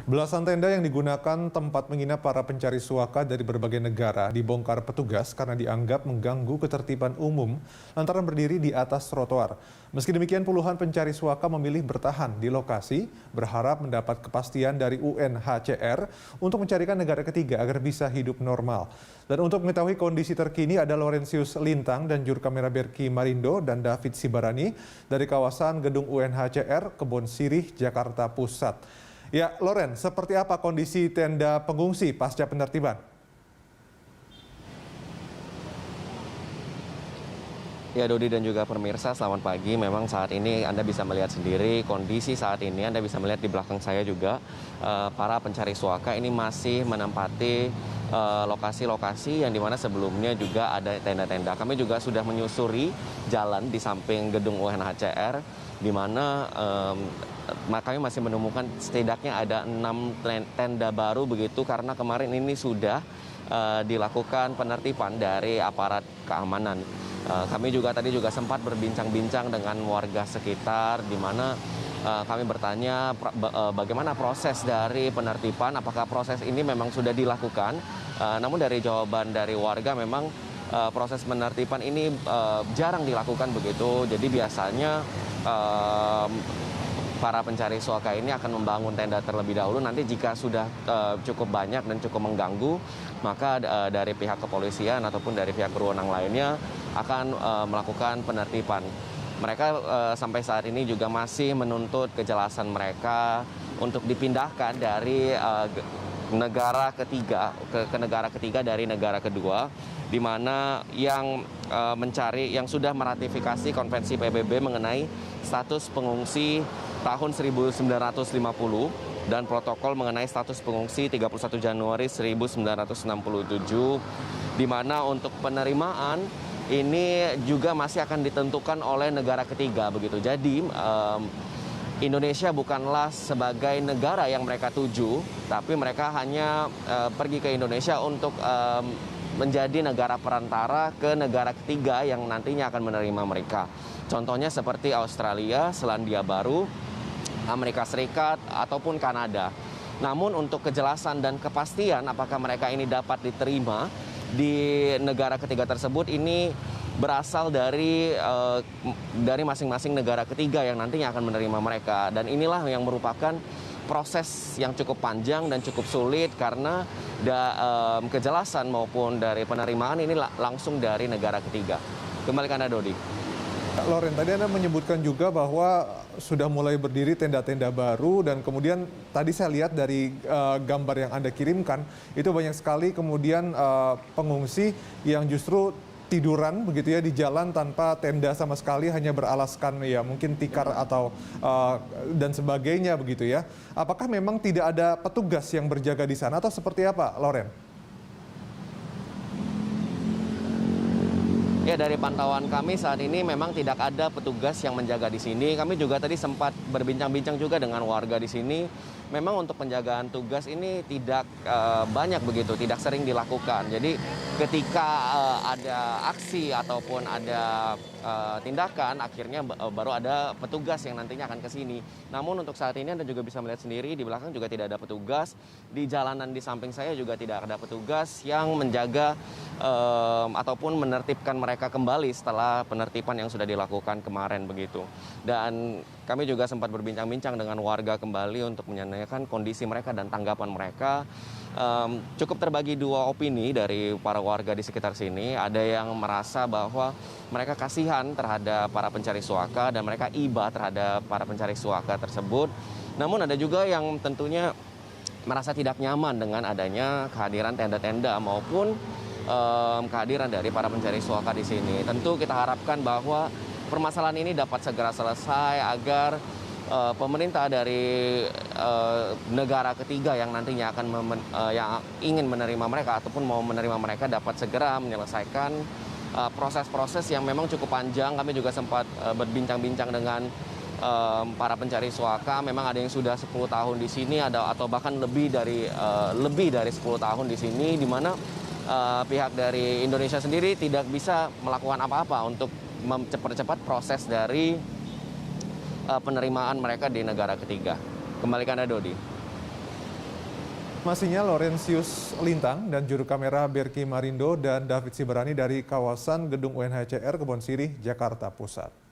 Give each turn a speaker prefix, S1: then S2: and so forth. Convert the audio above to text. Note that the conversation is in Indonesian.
S1: Belasan tenda yang digunakan tempat menginap para pencari suaka dari berbagai negara dibongkar petugas karena dianggap mengganggu ketertiban umum lantaran berdiri di atas trotoar. Meski demikian, puluhan pencari suaka memilih bertahan di lokasi, berharap mendapat kepastian dari UNHCR untuk mencarikan negara ketiga agar bisa hidup normal. Dan untuk mengetahui kondisi terkini ada Laurentius Lintang dan juru kamera Berki Marindo dan David Sibarani dari kawasan gedung UNHCR Kebon Sirih, Jakarta Pusat. Ya, Loren, seperti apa kondisi tenda pengungsi pasca penertiban?
S2: Ya, Dodi dan juga pemirsa, selamat pagi. Memang saat ini Anda bisa melihat sendiri kondisi saat ini. Anda bisa melihat di belakang saya juga para pencari suaka ini masih menempati lokasi-lokasi yang dimana sebelumnya juga ada tenda-tenda. Kami juga sudah menyusuri jalan di samping gedung UNHCR, di mana kami masih menemukan setidaknya ada 6 tenda baru begitu, karena kemarin ini sudah dilakukan penertiban dari aparat keamanan. Kami juga tadi sempat berbincang-bincang dengan warga sekitar, di mana kami bertanya bagaimana proses dari penertiban, apakah proses ini memang sudah dilakukan. Namun dari jawaban dari warga memang proses penertiban ini jarang dilakukan begitu. Jadi biasanya para pencari suaka ini akan membangun tenda terlebih dahulu. Nanti jika sudah cukup banyak dan cukup mengganggu, maka dari pihak kepolisian ataupun dari pihak berwenang lainnya akan melakukan penertiban. Mereka sampai saat ini juga masih menuntut kejelasan mereka untuk dipindahkan dari negara ketiga ke negara ketiga dari negara kedua, di mana yang yang sudah meratifikasi konvensi PBB mengenai status pengungsi tahun 1950 dan protokol mengenai status pengungsi 31 Januari 1967, di mana untuk penerimaan ini juga masih akan ditentukan oleh negara ketiga begitu. Jadi Indonesia bukanlah sebagai negara yang mereka tuju, tapi mereka hanya pergi ke Indonesia untuk menjadi negara perantara ke negara ketiga yang nantinya akan menerima mereka. Contohnya seperti Australia, Selandia Baru, Amerika Serikat, ataupun Kanada. Namun untuk kejelasan dan kepastian apakah mereka ini dapat diterima di negara ketiga tersebut ini berasal dari masing-masing negara ketiga yang nantinya akan menerima mereka. Dan inilah yang merupakan proses yang cukup panjang dan cukup sulit, karena kejelasan maupun dari penerimaan ini langsung dari negara ketiga. Kembali ke Anda, Dodi.
S1: Loren, tadi Anda menyebutkan juga bahwa sudah mulai berdiri tenda-tenda baru, dan kemudian tadi saya lihat dari gambar yang Anda kirimkan, itu banyak sekali kemudian pengungsi yang justru tiduran begitu ya di jalan tanpa tenda sama sekali, hanya beralaskan ya mungkin tikar atau dan sebagainya begitu ya. Apakah memang tidak ada petugas yang berjaga di sana atau seperti apa, Loren?
S2: Ya, dari pantauan kami saat ini memang tidak ada petugas yang menjaga di sini. Kami juga tadi sempat berbincang-bincang juga dengan warga di sini. Memang untuk penjagaan tugas ini tidak banyak begitu, tidak sering dilakukan. Jadi ketika ada aksi ataupun ada tindakan, akhirnya baru ada petugas yang nantinya akan ke sini. Namun untuk saat ini Anda juga bisa melihat sendiri, di belakang juga tidak ada petugas. Di jalanan di samping saya juga tidak ada petugas yang menjaga ataupun menertibkan mereka kembali setelah penertiban yang sudah dilakukan kemarin begitu. Dan kami juga sempat berbincang-bincang dengan warga kembali untuk menanyakan kondisi mereka dan tanggapan mereka. Cukup terbagi dua opini dari para warga di sekitar sini. Ada yang merasa bahwa mereka kasihan terhadap para pencari suaka dan mereka iba terhadap para pencari suaka tersebut. Namun ada juga yang tentunya merasa tidak nyaman dengan adanya kehadiran tenda-tenda maupun kehadiran dari para pencari suaka di sini. Tentu kita harapkan bahwa permasalahan ini dapat segera selesai agar pemerintah dari negara ketiga yang nantinya akan yang ingin menerima mereka ataupun mau menerima mereka dapat segera menyelesaikan proses-proses yang memang cukup panjang. Kami juga sempat berbincang-bincang dengan para pencari suaka. Memang ada yang sudah 10 tahun di sini, atau bahkan lebih dari 10 tahun di sini, di mana pihak dari Indonesia sendiri tidak bisa melakukan apa-apa untuk mempercepat proses dari penerimaan mereka di negara ketiga. Kembali ke Anda, Dodi.
S1: Informasinya Laurentius Lintang dan juru kamera Berki Marindo dan David Siberani dari kawasan Gedung UNHCR Kebon Sirih, Jakarta Pusat.